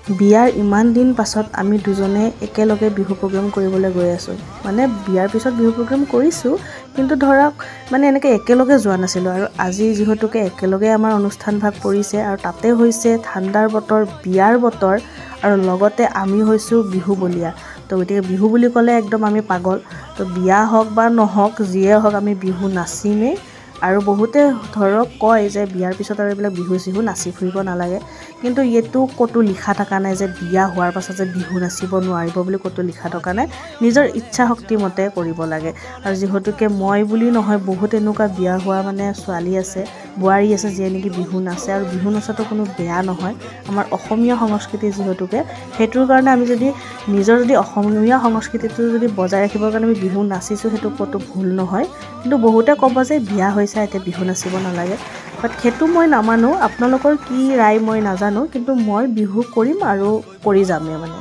বিয়াৰ ইমান দিন পাছত আমি দুজনে একেলগে বিহু প্ৰগ্ৰেম কৰিবলৈ গৈ আছোঁ। মানে বিয়াৰ পিছত বিহু প্ৰগ্ৰেম কৰিছোঁ, কিন্তু ধৰক মানে এনেকৈ একেলগে যোৱা নাছিলোঁ। আৰু আজি যিহেতুকে একেলগে আমাৰ অনুষ্ঠান ভাগ পৰিছে আৰু তাতে হৈছে ঠাণ্ডাৰ বতৰ, বিয়াৰ বতৰ, আৰু লগতে আমি হৈছোঁ বিহু বলীয়া। তো গতিকে বিহু বুলি ক'লে একদম আমি পাগল। তো বিয়া হওক বা নহওক, যিয়ে হওক আমি বিহু নাচিমেই। আৰু বহুতে ধৰক কয় যে বিয়াৰ পিছত আৰু এইবিলাক বিহু চিহু নাচি ফুৰিব নালাগে, কিন্তু এইটো ক'তো লিখা থকা নাই যে বিয়া হোৱাৰ পাছত যে বিহু নাচিব নোৱাৰিব বুলি ক'তো লিখা থকা নাই। নিজৰ ইচ্ছা শক্তি মতে কৰিব লাগে। আৰু যিহেতুকে মই বুলি নহয়, বহুত এনেকুৱা বিয়া হোৱা মানে ছোৱালী আছে, বোৱাৰী আছে, যিয়ে নেকি বিহু নাচে, আৰু বিহু নচাটো কোনো বেয়া নহয়। আমাৰ অসমীয়া সংস্কৃতি যিহেতুকে, সেইটোৰ কাৰণে আমি যদি নিজৰ অসমীয়া সংস্কৃতিটো যদি বজাই ৰাখিবৰ কাৰণে আমি বিহু নাচিছোঁ, সেইটো ক'তো ভুল নহয়। কিন্তু বহুতে ক'ব যে বিয়া হৈছে এতিয়া বিহু নাচিব নালাগে, বাট সেইটো মই নামানো। আপোনালোকৰ কি ৰায় মই নাজানো, কিন্তু মই বিহু কৰিম আৰু কৰি যামেই মানে।